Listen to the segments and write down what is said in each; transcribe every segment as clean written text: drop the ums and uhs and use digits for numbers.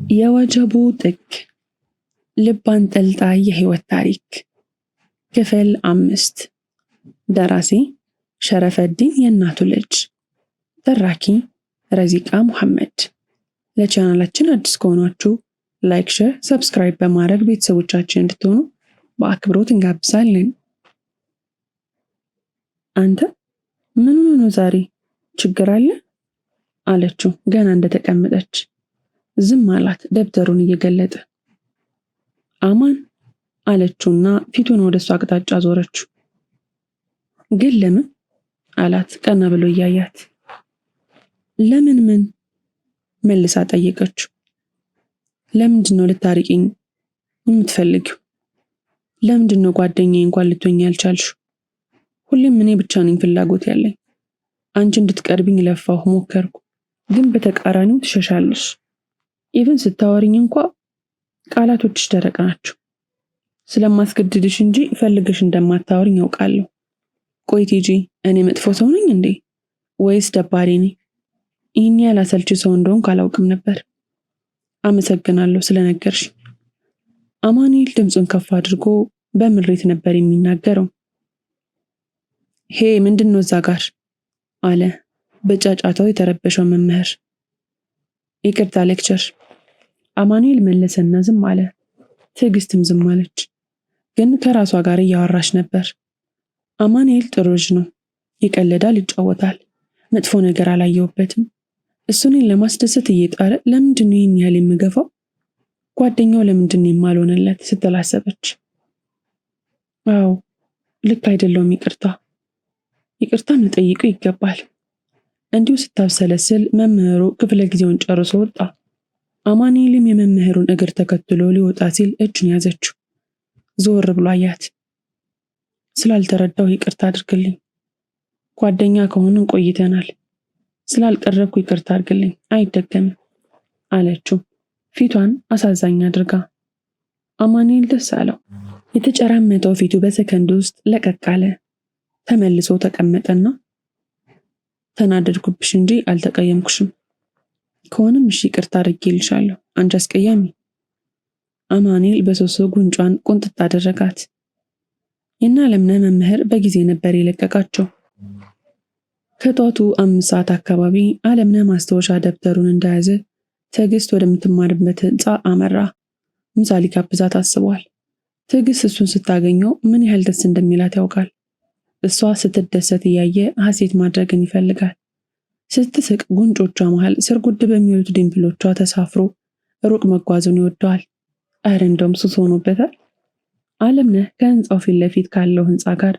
የወጀቡ ጥግ ልብ አንጠልጣይ የህይወት ታሪክ ክፍል 5 ደራሲ ሸረፈዲን የእናቱ ልጅ ተራኪ ረዚቃ ሙሐመድ። ለቻናላችን አዲስ ከሆናችሁ ላይክ፣ ሼር፣ ሰብስክራይብ በማድረግ ቤተሰቦቻችን እንድትሆኑ በአክብሮት እንጋብዛለን። አንተ ምን ነው ዛሬ ችግር አለ አለችው ገና እንደተቀመጠች። ዝም አላት ደብተሩን እየገለጠ። አማን አለችውና ፊቱን ወደ እሷ አቅጣጫ ዞረችው። ግን ለምን አላት ቀና ብሎ እያያት። ለምን ምን መልሳ ጠየቀችው። ለምንድን ነው ልታርቂኝ የምትፈልጊው? ለምንድን ነው ጓደኛዬ እንኳን ልትሆኚ ያልቻልሽው? ሁሌም እኔ ብቻ ነኝ ፍላጎት ያለኝ። አንቺ እንድትቀርቢኝ ለፋሁ ሞከርኩ፣ ግን በተቃራኒው ትሸሻለሽ። ኢቭን ስታወሪኝ እንኳን ቃላቶችሽ ደረቅ ናቸው። ስለማስገድድሽ እንጂ ፈልገሽ እንደማታወሪኝ ያውቃለሁ። ቆይ ቲጂ፣ እኔ መጥፎ ሰው ነኝ እንዴ? ወይስ ደባሪ ነኝ? ይህን ያህል አሰልቺ ሰው እንደሆንኩ አላውቅም ነበር። አመሰግናለሁ ስለነገርሽ። አማኑኤል ድምፁን ከፍ አድርጎ በምሬት ነበር የሚናገረው። ሄ ምንድን ነው እዛ ጋር አለ በጫጫታው የተረበሸው መምህር። ይቅርታ ሌክቸር። አማኑኤል መለሰና ዝም አለ። ትዕግስትም ዝም አለች፣ ግን ከራሷ ጋር እያወራች ነበር። አማኑኤል ጥሩ ልጅ ነው፣ ይቀልዳል፣ ይጫወታል። መጥፎ ነገር አላየውበትም። እሱን ለማስደሰት እየጣረ ለምንድን ነው ይህን ያህል የምገፋው? ጓደኛው ለምንድን ነው የማልሆንለት ስትል አሰበች። አዎ ልክ አይደለውም፣ ይቅርታም ልጠይቀው ይገባል። እንዲሁ ስታብሰለስል መምህሩ ክፍለ ጊዜውን ጨርሶ ወጣ። አማኑኤልም የመምህሩን እግር ተከትሎ ሊወጣ ሲል እጁን ያዘችው። ዞር ብሎ አያት። ስላልተረዳው ይቅርታ አድርግልኝ። ጓደኛ ከሆንን ቆይተናል። ስላልቀረብኩ ይቅርታ አድርግልኝ፣ አይደገምም አለችው ፊቷን አሳዛኝ አድርጋ። አማኑኤል ደስ አለው። የተጨራመተው ፊቱ በሰከንድ ውስጥ ለቀቅ አለ። ተመልሶ ተቀመጠና ተናደድኩብሽ እንጂ አልተቀየምኩሽም። ከሆነም እሺ ይቅርታ አድርጌልሻለሁ፣ አንቺ አስቀያሚ። አማኑኤል በሶሶ ጉንጯን ቁንጥጥ አደረጋት። የእነ አለምነህ መምህር በጊዜ ነበር የለቀቃቸው። ከጧቱ 5 ሰዓት አካባቢ አለምነህ ማስታወሻ ደብተሩን እንደያዘ ትዕግስት ወደምትማርበት ህንፃ አመራ። ምሳ ሊጋብዛት አስቧል። ትዕግስት እሱን ስታገኘው ምን ያህል ደስ እንደሚላት ያውቃል። እሷ ስትደሰት እያየ ሐሴት ማድረግን ይፈልጋል። ስትስቅ ጉንጮቿ መሃል ስርጉድ በሚሉት ድንብሎቿ ተሳፍሮ ሩቅ መጓዙን ይወደዋል። እረ እንደውም ሱስ ሆኖበታል። አለምነህ ከህንፃው ፊት ለፊት ካለው ህንፃ ጋር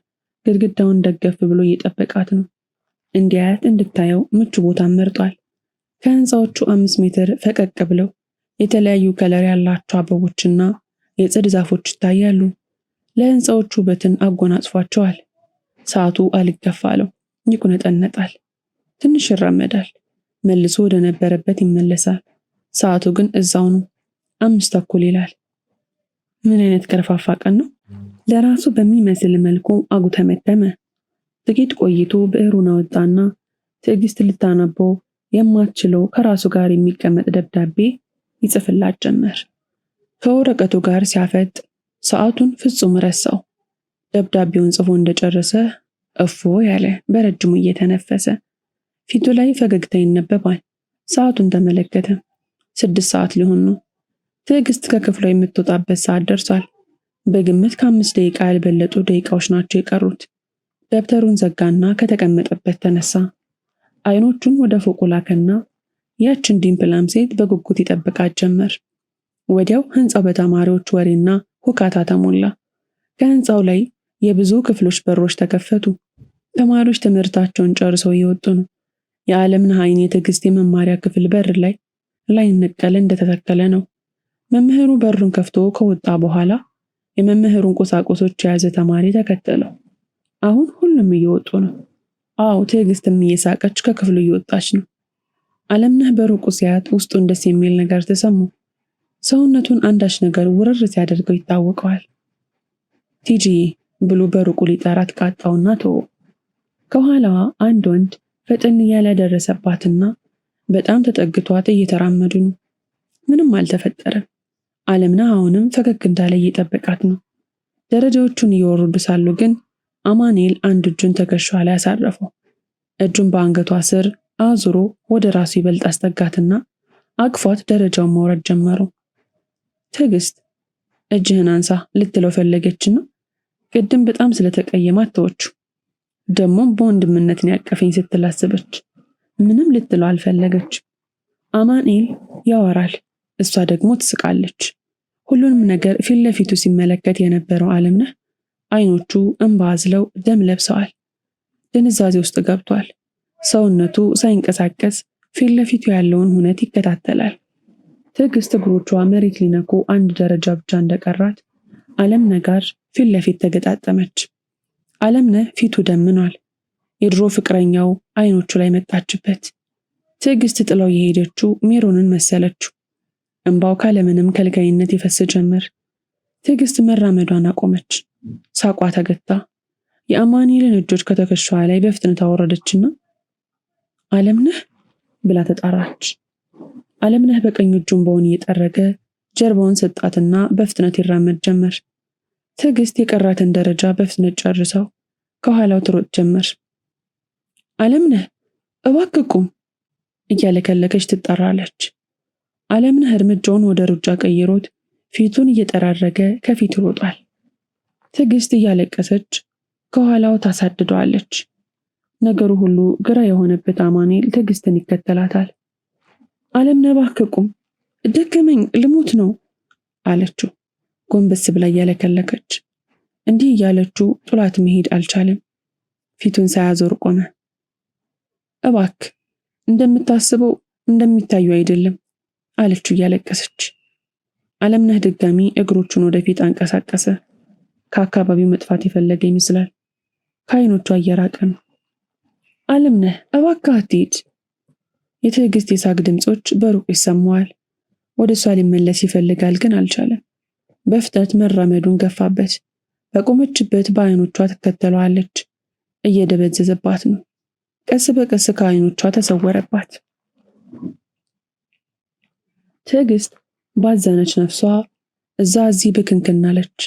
ግድግዳውን ደገፍ ብሎ እየጠበቃት ነው። እንዲያያት እንድታየው ምቹ ቦታ መርጧል። ከህንፃዎቹ 5 ሜትር ፈቀቅ ብለው የተለያዩ ከለር ያላቸው አበቦችና የጽድ ዛፎች ይታያሉ። ለህንፃዎቹ ውበትን አጎናጽፏቸዋል። ሰዓቱ አልገፋ አለው። ይቁነጠነጣል። ትንሽ ይራመዳል። መልሶ ወደ ነበረበት ይመለሳል። ሰዓቱ ግን እዛው ነው። 5 ተኩል ይላል። ምን አይነት ከረፋፋ ቀን ነው! ለራሱ በሚመስል መልኩ አጉተመተመ። ጥቂት ቆይቶ ብዕሩን አወጣና ትዕግስት ልታነበው የማትችለው ከራሱ ጋር የሚቀመጥ ደብዳቤ ይጽፍላት ጀመር። ከወረቀቱ ጋር ሲያፈጥ ሰዓቱን ፍጹም ረሳው። ደብዳቤውን ጽፎ እንደጨረሰ እፎ ያለ በረጅሙ እየተነፈሰ ፊቱ ላይ ፈገግታ ይነበባል። ሰዓቱን ተመለከተ። 6 ሰዓት ሊሆን ነው። ትዕግስት ከክፍሏ የምትወጣበት ሰዓት ደርሷል። በግምት ከ5 ደቂቃ ያልበለጡ ደቂቃዎች ናቸው የቀሩት። ደብተሩን ዘጋና ከተቀመጠበት ተነሳ። አይኖቹን ወደ ፎቁ ላከና ያችን ዲምፕላም ሴት በጉጉት ይጠብቃት ጀመር። ወዲያው ህንፃው በተማሪዎች ወሬና ሁካታ ተሞላ። ከህንፃው ላይ የብዙ ክፍሎች በሮች ተከፈቱ። ተማሪዎች ትምህርታቸውን ጨርሰው እየወጡ ነው። የዓለምነህ አይን የትዕግስት የመማሪያ ክፍል በር ላይ ነቀለ እንደተተከለ ነው። መምህሩ በሩን ከፍቶ ከወጣ በኋላ የመምህሩን ቁሳቁሶች የያዘ ተማሪ ተከተለው። አሁን ሁሉም እየወጡ ነው። አዎ ትዕግስትም እየሳቀች ከክፍሉ እየወጣች ነው። ዓለምነህ በሩቁ ሲያት ውስጡን ደስ የሚል ነገር ተሰማው። ሰውነቱን አንዳች ነገር ውርር ሲያደርገው ይታወቀዋል። ቲጂ ብሎ በሩቁ ሊጠራት ቃጣውና ተወው። ከኋላዋ አንድ ወንድ ፈጠን ያለ ደረሰባትና በጣም ተጠግቷት እየተራመዱ ነው። ምንም አልተፈጠረም። አለምነህ አሁንም ፈገግ እንዳለ እየጠበቃት ነው። ደረጃዎቹን እየወረዱ ሳሉ ግን አማኑኤል አንድ እጁን ትከሻዋ ላይ አሳረፈው። እጁን በአንገቷ ስር አዙሮ ወደ ራሱ ይበልጥ አስጠጋትና አቅፏት ደረጃውን መውረድ ጀመሩ። ትዕግስት እጅህን አንሳ ልትለው ፈለገችና ቅድም በጣም ስለተቀየማት ተወችው። ደግሞም በወንድምነት ነው ያቀፈኝ ስትል አሰበች። ምንም ልትለው አልፈለገች። አማኑኤል ያወራል፣ እሷ ደግሞ ትስቃለች። ሁሉንም ነገር ፊት ለፊቱ ሲመለከት የነበረው አለምነህ አይኖቹ እንባ አዝለው ደም ለብሰዋል። ድንዛዜ ውስጥ ገብቷል። ሰውነቱ ሳይንቀሳቀስ ፊት ለፊቱ ያለውን ሁነት ይከታተላል። ትዕግስት እግሮቿ መሬት ሊነኩ አንድ ደረጃ ብቻ እንደቀራት አለምነህ ጋር ፊት ለፊት ተገጣጠመች። አለምነህ ፊቱ ደምኗል። የድሮ ፍቅረኛው አይኖቹ ላይ መጣችበት። ትዕግስት ጥለው የሄደችው ሜሮንን መሰለችው። እንባው ካለምንም ከልጋይነት ይፈስ ጀመር። ትዕግስት መራመዷን አቆመች። ሳቋ ተገታ። የአማኑኤልን እጆች ከትከሻዋ ላይ በፍጥነት አወረደችና አለምነህ ብላ ተጣራች። አለምነህ በቀኝ እጁ እንባውን እየጠረገ ጀርባውን ሰጣትና በፍጥነት ይራመድ ጀመር። ትዕግስት የቀራትን ደረጃ በፍጥነት ጨርሰው ከኋላው ትሮጥ ጀመር። አለምነህ እባክህ ቁም እያለከለከች ትጣራለች። አለምነህ እርምጃውን ወደ ሩጫ ቀይሮት ፊቱን እየጠራረገ ከፊት ይሮጣል። ትዕግስት እያለቀሰች ከኋላው ታሳድደዋለች። ነገሩ ሁሉ ግራ የሆነበት አማኑኤል ትዕግስትን ይከተላታል። አለምነህ እባክህ ቁም፣ ደከመኝ፣ ልሞት ነው አለችው ጎንበስ ብላ እያለከለከች። እንዲህ እያለችው ጥላት መሄድ አልቻለም። ፊቱን ሳያዞር ቆመ። እባክህ እንደምታስበው እንደሚታዩ አይደለም አለችው እያለቀሰች። አለምነህ ድጋሚ እግሮቹን ወደፊት አንቀሳቀሰ። ከአካባቢው መጥፋት የፈለገ ይመስላል። ከአይኖቿ እየራቀ ነው። አለምነህ እባክህ አትሂድ። የትዕግስት የሳቅ ድምጾች በሩቅ ይሰማዋል። ወደ እሷ ሊመለስ ይፈልጋል፣ ግን አልቻለም። በፍጥነት መራመዱን ገፋበት። በቆመችበት በአይኖቿ ትከተለዋለች። እየደበዘዘባት ነው። ቀስ በቀስ ከአይኖቿ ተሰወረባት። ትዕግስት ባዘነች ነፍሷ እዛ እዚህ ብክንክናለች።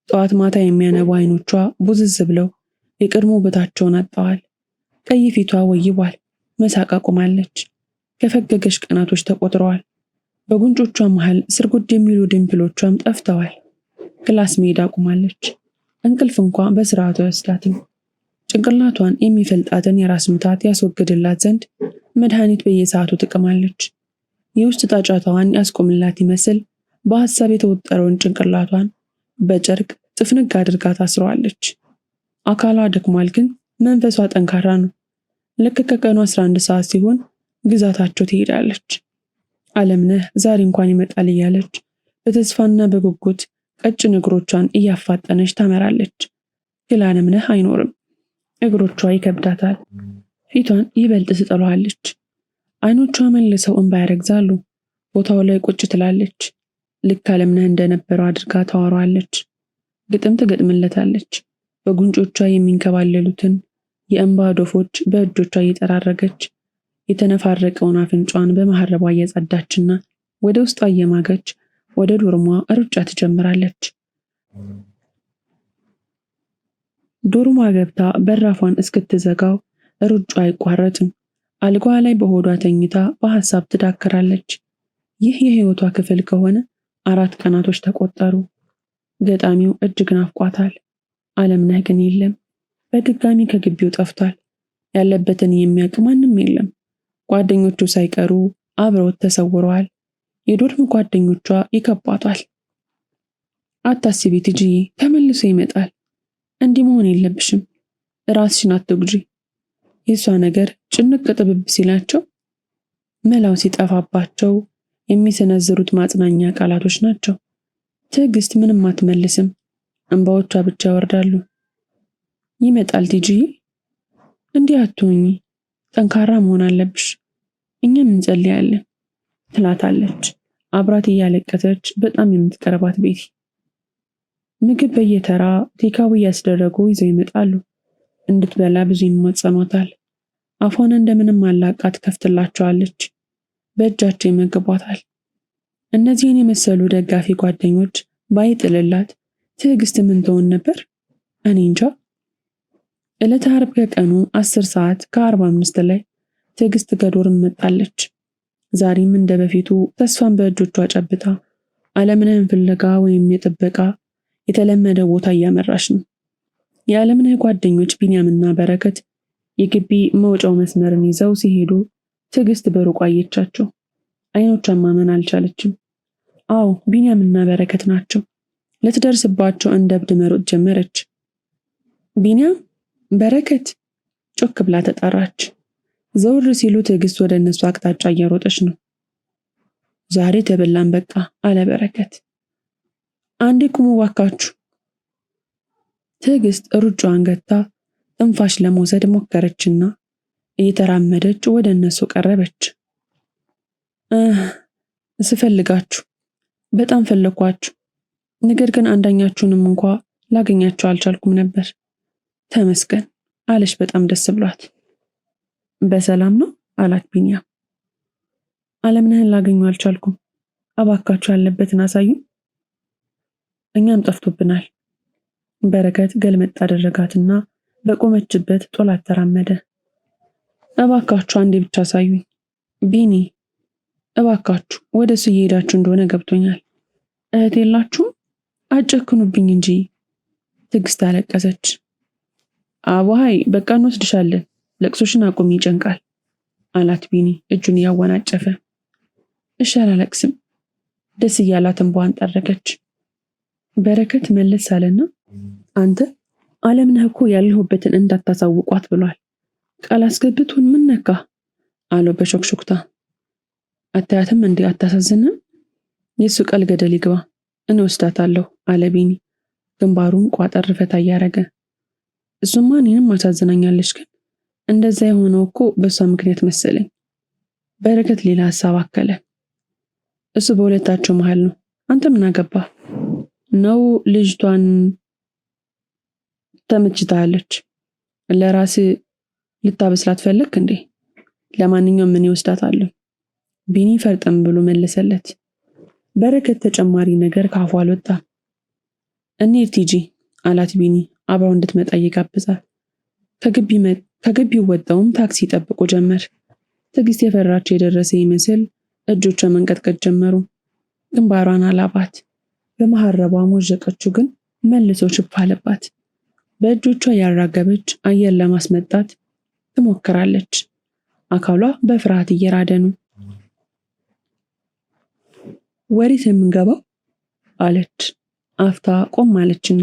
ጠዋት ማታ የሚያነቡ አይኖቿ ቡዝዝ ብለው የቀድሞ ውበታቸውን አጥተዋል። ቀይ ፊቷ ወይቧል። መሳቅ አቁማለች። ከፈገገች ቀናቶች ተቆጥረዋል። በጉንጮቿ መሃል ስርጉድ የሚሉ ድንብሎቿም ጠፍተዋል። ክላስ መሄድ አቁማለች። እንቅልፍ እንኳን በስርዓቱ አይወስዳትም። ጭንቅላቷን የሚፈልጣትን የራስ ምታት ያስወግድላት ዘንድ መድኃኒት በየሰዓቱ ትቅማለች። የውስጥ ጫጫታዋን ያስቆምላት ይመስል በሐሳብ የተወጠረውን ጭንቅላቷን በጨርቅ ጥፍንግ አድርጋ ታስረዋለች። አካሏ ደክሟል፣ ግን መንፈሷ ጠንካራ ነው። ልክ ከቀኑ 11 ሰዓት ሲሆን ግዛታቸው ትሄዳለች። አለምነህ ዛሬ እንኳን ይመጣል እያለች በተስፋና በጉጉት ቀጭን እግሮቿን እያፋጠነች ታመራለች። ግን አለምነህ አይኖርም። እግሮቿ ይከብዳታል። ፊቷን ይበልጥ ትጠሏለች። አይኖቿ መልሰው እንባ ያረግዛሉ። ቦታው ላይ ቁጭ ትላለች። ልክ አለምነህ እንደነበረው አድርጋ ታወራለች። ግጥም ትገጥምለታለች። በጉንጮቿ የሚንከባለሉትን የእንባ ዶፎች በእጆቿ እየጠራረገች የተነፋረቀውን አፍንጫዋን በመሐረቧ እያጸዳችና ወደ ውስጧ እየማገች ወደ ዶርሟ ሩጫ ትጀምራለች። ዶርሟ ገብታ በራፏን እስክትዘጋው ሩጫ አይቋረጥም። አልጋዋ ላይ በሆዷ ተኝታ በሐሳብ ትዳክራለች። ይህ የህይወቷ ክፍል ከሆነ 4 ቀናቶች ተቆጠሩ። ገጣሚው እጅግ ናፍቋታል። አለምነህ ግን የለም። በድጋሚ ከግቢው ጠፍቷል። ያለበትን የሚያውቅ ማንም የለም። ጓደኞቹ ሳይቀሩ አብረውት ተሰውረዋል። የዶርም ጓደኞቿ ይከቧታል። አታስቢ ትጂዬ፣ ተመልሶ ይመጣል። እንዲህ መሆን የለብሽም። ራስሽን አትጉጂ። የሷ ነገር ጭንቅ ጥብብ ሲላቸው መላው ሲጠፋባቸው የሚሰነዝሩት ማጽናኛ ቃላቶች ናቸው። ትዕግስት ምንም አትመልስም። እንባዎቿ ብቻ ይወርዳሉ። ይመጣል ትጂዬ፣ እንዲህ አትሁኚ፣ ጠንካራ መሆን አለብሽ፣ እኛም እንጸልያለን ትላታለች። አብራት እያለቀሰች በጣም የምትቀርባት ቤቲ። ምግብ በየተራ ቴካዊ ያስደረጉ ይዘው ይመጣሉ። እንድትበላ ብዙ ይማጸኗታል። አፏን እንደምንም አላቃ ትከፍትላቸዋለች። በእጃቸው ይመግቧታል። እነዚህን የመሰሉ ደጋፊ ጓደኞች ባይጥልላት ትዕግስት ምን ትሆን ነበር? እኔ እንጃ። ዕለተ ዓርብ ከቀኑ 10:45 ላይ ትዕግስት ከዶርም መጣለች። ዛሬም እንደ በፊቱ ተስፋን በእጆቿ ጨብጣ ዓለምነህን ፍለጋ ወይም የጥበቃ የተለመደ ቦታ እያመራች ነው። የዓለምነህ ጓደኞች ቢንያምና በረከት የግቢ መውጫው መስመርን ይዘው ሲሄዱ ትዕግስት በሩቅ አየቻቸው። አይኖቿን ማመን አልቻለችም። አዎ ቢንያምና በረከት ናቸው። ልትደርስባቸው እንደ እብድ መሮጥ ጀመረች። ቢንያም፣ በረከት ጮክ ብላ ተጣራች። ዘውር ሲሉ ትዕግስት ወደ እነሱ አቅጣጫ እየሮጠች ነው። ዛሬ ተበላን በቃ አለ በረከት። አንዴ ቁሙ ባካችሁ። ትዕግስት ሩጫዋን ገታ ትንፋሽ ለመውሰድ ሞከረችና እየተራመደች ወደ እነሱ ቀረበች። ስፈልጋችሁ በጣም ፈለኳችሁ፣ ነገር ግን አንዳኛችሁንም እንኳ ላገኛችሁ አልቻልኩም ነበር። ተመስገን አለች በጣም ደስ ብሏት። በሰላም ነው አላት ቢንያም። ዓለምነህን ላገኙ አልቻልኩም፣ እባካችሁ ያለበትን አሳዩ። እኛም ጠፍቶብናል። በረከት ገልመጥ አደረጋትና በቆመችበት ጦላት ተራመደ። እባካችሁ አንዴ ብቻ አሳዩኝ። ቢኒ እባካችሁ ወደሱ እየሄዳችሁ እንደሆነ ገብቶኛል። እህት የላችሁም? አጨክኑብኝ እንጂ። ትዕግስት አለቀሰች። አባይ በቃ እንወስድሻለን፣ ለቅሶሽን አቁሚ፣ ይጨንቃል አላት ቢኒ እጁን እያወናጨፈ። እሺ አላለቅስም። ደስ እያላት እንባዋን ጠረገች። በረከት መለስ አለና አንተ ዓለምነህ እኮ ያለሁበትን እንዳታሳውቋት ብሏል። ቃል አስገብቶን ምን ነካ አለው በሾክሾክታ። አታያትም እንዴ? አታሳዝንም? የሱ ቃል ገደል ይግባ፣ እኔ ወስዳታለሁ አለ ቢኒ ግንባሩን ቋጠር ፈታ እያረገ። እሱማ እኔንም አሳዝናኛለች፣ ግን እንደዛ የሆነው እኮ በሷ ምክንያት መሰለኝ። በረከት ሌላ ሐሳብ አከለ። እሱ በሁለታቸው መሃል ነው፣ አንተ ምን አገባ ነው? ልጅቷን ተመችታለች፣ ለራስ ልታበስላት ፈለክ እንዴ? ለማንኛውም ምን ይወስዳታለሁ ቢኒ ፈርጠም ብሎ መለሰለት። በረከት ተጨማሪ ነገር ካፉ አልወጣ። እንሂድ ቲጂ አላት ቢኒ አብራው እንድትመጣ እየጋበዛት። ከግቢው ወጣውም ታክሲ ጠብቆ ጀመር። ትዕግስት የፈራች የደረሰ ይመስል እጆቿ መንቀጥቀጥ ጀመሩ። ግንባሯን አላባት። በመሐረቧ ሞዠቀችው፣ ግን መልሶ ችፕ አለባት። በእጆቿ ያራገበች አየር ለማስመጣት ትሞክራለች። አካሏ በፍርሃት እየራደ ነው። ወዴት የምንገባው አለች። አፍታ ቆም አለችና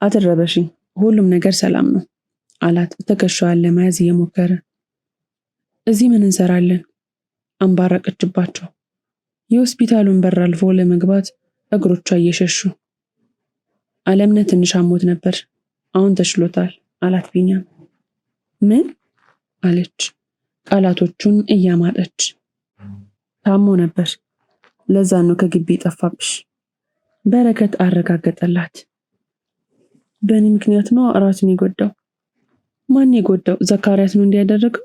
አትረበሽኝ፣ ሁሉም ነገር ሰላም ነው አላት ትከሻዋን ለመያዝ እየሞከረ። እዚህ ምን እንሰራለን? አንባረቀችባቸው። የሆስፒታሉን በር አልፎ ለመግባት እግሮቿ እየሸሹ። ዓለምነህ ትንሽ አሞት ነበር፣ አሁን ተሽሎታል አላት ቢንያም። ምን አለች ቃላቶቹን እያማጠች። ታሞ ነበር፣ ለዛ ነው ከግቢ ጠፋብሽ። በረከት አረጋገጠላት። በእኔ ምክንያት ነው ራሱን የጎዳው። ማን የጎዳው? ዘካርያስ ነው እንዲያደረገው።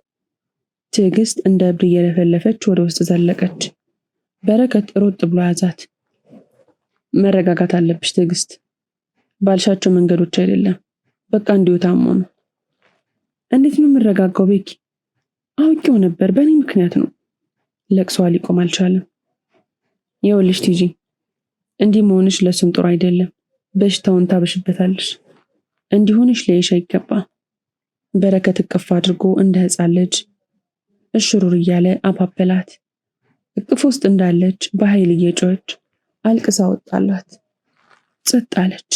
ትዕግስት እንደ እብድ እየለፈለፈች ወደ ውስጥ ዘለቀች። በረከት ሮጥ ብሎ ያዛት። መረጋጋት አለብሽ ትዕግስት፣ ባልሻቸው መንገዶች አይደለም፣ በቃ እንዲሁ ታሞ ነው። እንዴት ነው የምረጋጋው ቤኪ? አውቄው ነበር፣ በእኔ ምክንያት ነው። ለቅሷ ሊቆም አልቻለም። ይኸውልሽ ቲጂ፣ እንዲህ መሆንሽ ለሱም ጥሩ አይደለም። በሽታውን ታበሽበታለሽ። እንዲሆንሽ ሊያይሽ አይገባም። በረከት እቅፍ አድርጎ እንደ ሕፃን ልጅ እሽሩር እያለ አባበላት። እቅፍ ውስጥ እንዳለች በኃይል እየጮች አልቅሳ ወጣላት። ጸጥ አለች።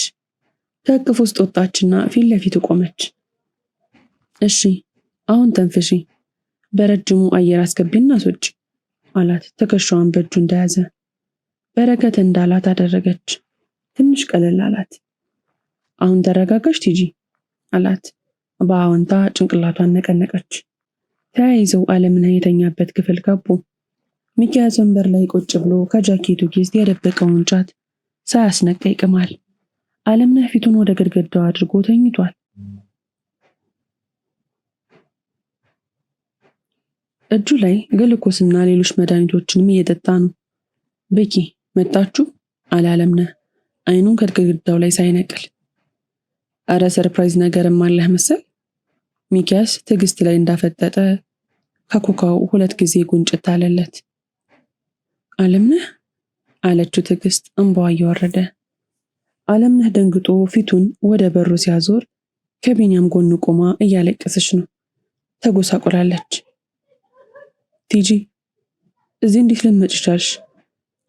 ከእቅፍ ውስጥ ወጣችና ፊት ለፊት ቆመች። እሺ አሁን ተንፍሺ፣ በረጅሙ አየር አስገቢና አስወጪ አላት ትከሻዋን በእጁ እንደያዘ። በረከት እንዳላት አደረገች። ትንሽ ቀለል አላት። አሁን ተረጋጋሽ ቲጂ አላት። በአዎንታ ጭንቅላቷን ነቀነቀች። ተያይዘው ዓለምነህ የተኛበት ክፍል ገቡ። ሚኪያስ ወንበር ላይ ቁጭ ብሎ ከጃኬቱ ኪስ የደበቀውን ጫት ሳያስነቃ ይቅማል። ዓለምነህ ፊቱን ወደ ግድግዳው አድርጎ ተኝቷል። እጁ ላይ ግሉኮስና ሌሎች መድኃኒቶችንም እየጠጣ ነው። ቤኪ መጣችሁ አለ አለምነህ አይኑን ከግድግዳው ላይ ሳይነቅል። አረ ሰርፕራይዝ ነገርም አለህ መሰል። ሚኪያስ ትዕግስት ላይ እንዳፈጠጠ ከኮካው 2 ጊዜ ጉንጭት አለለት። አለምነህ አለችው ትዕግስት እንባዋ እየወረደ። አለምነህ ደንግጦ ፊቱን ወደ በሩ ሲያዞር ከቢኒያም ጎን ቆማ እያለቀሰች ነው። ተጎሳቆላለች። ቲጂ እዚህ እንዴት ልትመጪ ቻልሽ?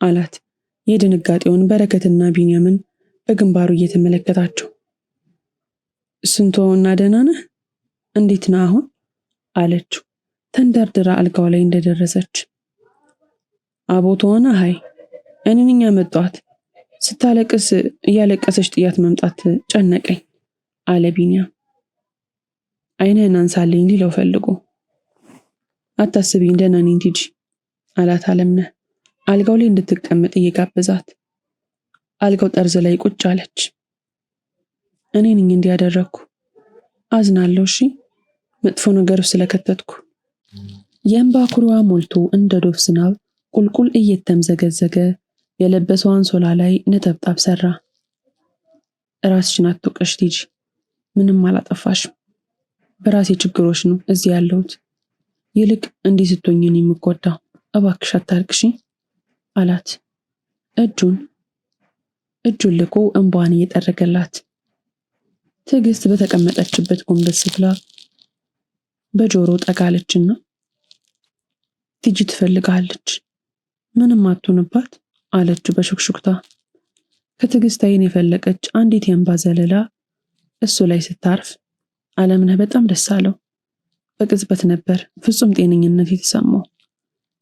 አላት የድንጋጤውን በረከትና ቢኒያምን በግንባሩ እየተመለከታቸው። ስንቶና ደህና ነህ? እንዴት ነህ አሁን? አለችው ተንደርድራ አልጋው ላይ እንደደረሰች። አቦቶና ሃይ እኔ ነኝ ያመጣኋት። ስታለቅስ እያለቀሰች ጥያት መምጣት ጨነቀኝ አለ ቢኒያም። አይንህን አንሳልኝ ሊለው ፈልጎ። አታስቢኝ ደህና ነኝ ቲጂ አላት አለምነህ አልጋው ላይ እንድትቀመጥ እየጋበዛት። አልጋው ጠርዝ ላይ ቁጭ አለች። እኔ ነኝ እንዲያደረኩ አዝናለሁ። እሺ መጥፎ ነገር ስለከተትኩ። የእንባ ኩሬዋ ሞልቶ እንደ ዶፍ ዝናብ ቁልቁል እየተምዘገዘገ የለበሰው አንሶላ ላይ ነጠብጣብ ሰራ። ራስሽን አትውቀሽ ቲጂ፣ ምንም አላጠፋሽም። በራሴ ችግሮች ነው እዚህ ያለሁት። ይልቅ እንዲህ ስትሆኝ ነው የምጎዳው። እባክሽ አታልቅሺ አላት። እጁን ልኮ እንባዋን እየጠረገላት። ትዕግስት በተቀመጠችበት ጎንበስ ብላ በጆሮ ጠጋለችና ቲጂ ትፈልጋለች፣ ምንም አትሆንባት አለችው በሹክሹክታ። ከትዕግስት አይን የፈለቀች አንዲት የእንባ ዘለላ እሱ ላይ ስታርፍ አለምነህ በጣም ደስ አለው። በቅጽበት ነበር ፍጹም ጤነኝነት የተሰማው።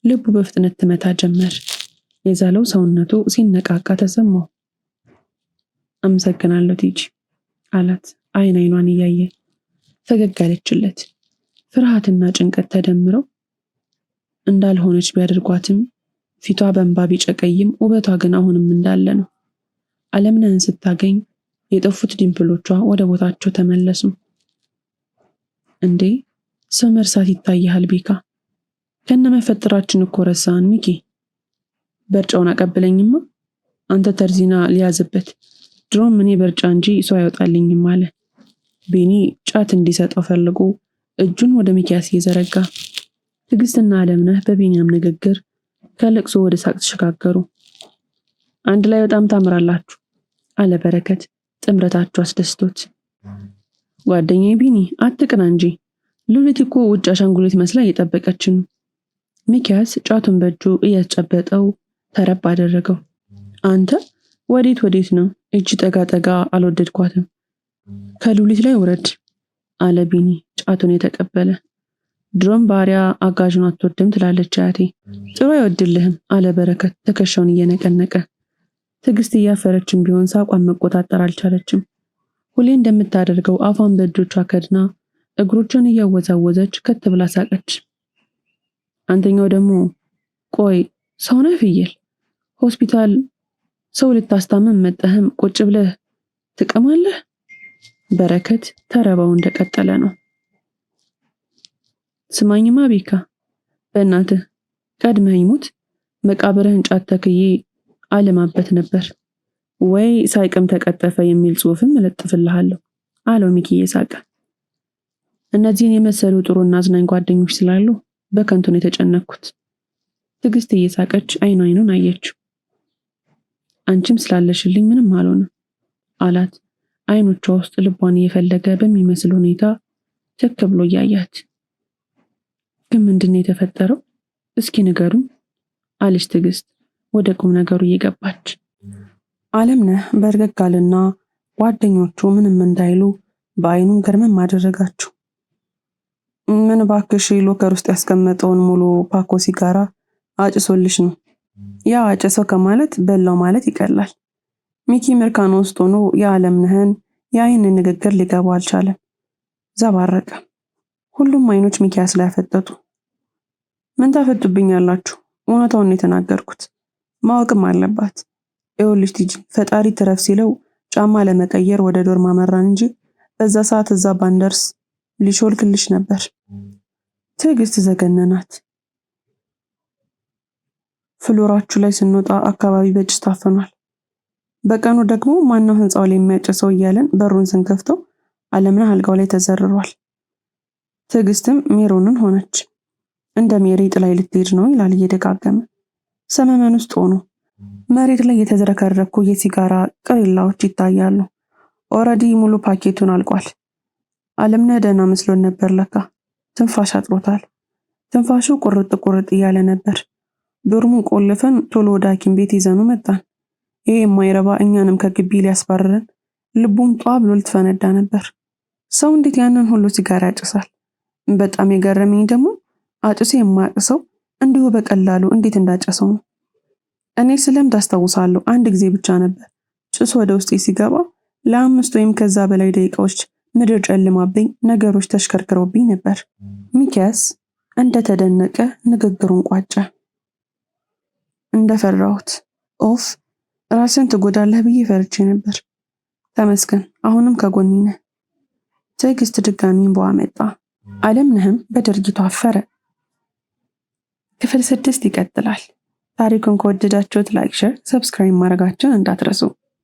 ልቡ በፍጥነት ትመታ ጀመር። የዛለው ሰውነቱ ሲነቃቃ ተሰማው። አመሰግናለሁ ቲጂ አላት አይን አይኗን እያየ። ፈገግ አለችለት። ፍርሃትና ጭንቀት ተደምረው እንዳልሆነች ቢያደርጓትም ፊቷ በእንባ ቢጨቀይም ውበቷ ግን አሁንም እንዳለ ነው። አለምነህን ስታገኝ የጠፉት ዲምፕሎቿ ወደ ቦታቸው ተመለሱ። እንዴ ሰው መርሳት ይታይሃል ቤካ? ከነመፈጠራችን እኮ ረሳን ሚኪ። በርጫውን አቀብለኝማ። አንተ ተርዚና ሊያዝበት። ድሮም እኔ በርጫ እንጂ ሰው አይወጣልኝም አለ ቤኒ ጫት እንዲሰጠው ፈልጎ እጁን ወደ ሚኪያስ እየዘረጋ። ትዕግስትና አለምነህ በቢኒያም ንግግር ከለቅሶ ወደ ሳቅ ተሸጋገሩ። አንድ ላይ በጣም ታምራላችሁ አለ በረከት ጥምረታቸው አስደስቶት። ጓደኛዬ ቢኒ አትቅና እንጂ ሉሊት እኮ ውጭ አሻንጉሊት መስላ እየጠበቀችን። ሚኪያስ ጫቱን በእጁ እያስጨበጠው ተረብ አደረገው። አንተ ወዴት ነው? እጅ ጠጋ ጠጋ አልወደድኳትም። ከሉሊት ላይ ውረድ አለ ቢኒ ጫቱን የተቀበለ። ድሮም ባሪያ አጋዥን አትወድም ትላለች አያቴ። ጥሩ አይወድልህም አለ በረከት ትከሻውን እየነቀነቀ። ትዕግስት እያፈረችም ቢሆን ሳቋን መቆጣጠር አልቻለችም። ሁሌ እንደምታደርገው አፏን በእጆቿ ከድና እግሮቿን እያወዛወዘች ከት ብላ ሳቀች። አንተኛው ደግሞ ቆይ ሰው ነህ ፍየል? ሆስፒታል ሰው ልታስታመም መጠህም ቁጭ ብለህ ትቀማለህ? በረከት ተረባው እንደቀጠለ ነው። ስማኝማ ቤካ፣ በእናትህ ቀድመህ ሙት። መቃብርህን ጫት ተክዬ አለማበት ነበር ወይ ሳይቅም ተቀጠፈ የሚል ጽሑፍም እለጥፍልሃለሁ አለው ሚኪ እየሳቀ። እነዚህን የመሰሉ ጥሩና አዝናኝ ጓደኞች ስላሉ በከንቱ ነው የተጨነኩት። ትዕግስት እየሳቀች አይኑን አየችው። አንቺም ስላለሽልኝ ምንም አልሆነ አላት አይኖቿ ውስጥ ልቧን እየፈለገ በሚመስል ሁኔታ ቸክ ብሎ እያያት። ግን ምንድነው የተፈጠረው? እስኪ ንገሩኝ አለች ትዕግስት ወደ ቁም ነገሩ እየገባች። አለምነህ በርገግ አለና ጓደኞቹ ምንም እንዳይሉ በአይኑ ገርመም አደረጋቸው። ምን ባክሽ ሎከር ውስጥ ያስቀመጠውን ሙሉ ፓኮ ሲጋራ አጭሶልሽ ነው። ያው አጭሰው ከማለት በላው ማለት ይቀላል። ሚኪ ምርካኖ ውስጥ ሆኖ የአለምነህን የአይን ንግግር ሊገባው አልቻለም። ዘባረቀ። ሁሉም አይኖች ሚኪያስ ላይ አፈጠጡ። ምን ታፈጡብኛላችሁ? እውነታውን ነው የተናገርኩት። ማወቅም አለባት። ይኸውልሽ ቲጂ ፈጣሪ ትረፍ ሲለው ጫማ ለመቀየር ወደ ዶርም አመራን እንጂ በዛ ሰዓት እዛ ባንደርስ ሊሾልክልሽ ነበር። ትዕግስት ዘገነናት። ፍሎራችሁ ላይ ስንወጣ አካባቢ በጭስ ታፍኗል። በቀኑ ደግሞ ማነው ህንፃው ላይ የሚያጨሰው እያለን በሩን ስንከፍተው አለምነህ አልጋው ላይ ተዘርሯል። ትዕግስትም ሜሮንን ሆነች። እንደ ሜሪ ጥላይ ልትሄድ ነው ይላል እየደጋገመ። ሰመመን ውስጥ ሆኖ መሬት ላይ የተዝረከረኩ የሲጋራ ቅሪላዎች ይታያሉ። ኦልሬዲ ሙሉ ፓኬቱን አልቋል። አለምነህ ደህና መስሎን ነበር ለካ። ትንፋሽ አጥሮታል። ትንፋሹ ቁርጥ ቁርጥ እያለ ነበር። ዶርሙን ቆልፈን ቶሎ ወደ ሐኪም ቤት ይዘኑ መጣን። ይሄ የማይረባ እኛንም ከግቢ ሊያስባረረን ልቡም ጧ ብሎ ልትፈነዳ ነበር። ሰው እንዴት ያንን ሁሉ ሲጋራ ያጭሳል? በጣም የገረመኝ ደግሞ አጭሶ የማያጭሰው እንዲሁ በቀላሉ እንዴት እንዳጨሰው ነው። እኔ ስለምድ አስታውሳለሁ አንድ ጊዜ ብቻ ነበር ጭስ ወደ ውስጤ ሲገባ ለ5 ወይም ከዛ በላይ ደቂቃዎች ምድር ጨልማብኝ ነገሮች ተሽከርክረውብኝ ነበር። ሚኪያስ እንደተደነቀ ንግግሩን ቋጨ። እንደፈራሁት ኦፍ ራስን ትጎዳለህ ብዬ ፈርቼ ነበር። ተመስገን አሁንም ከጎኔ ነህ። ትዕግስት ድጋሚ እንባዋ መጣ። አለምነህም በድርጊቱ አፈረ። ክፍል 6 ይቀጥላል። ታሪኩን ከወደዳችሁት ላይክ፣ ሼር፣ ሰብስክራይብ ማድረጋችሁን እንዳትረሱ።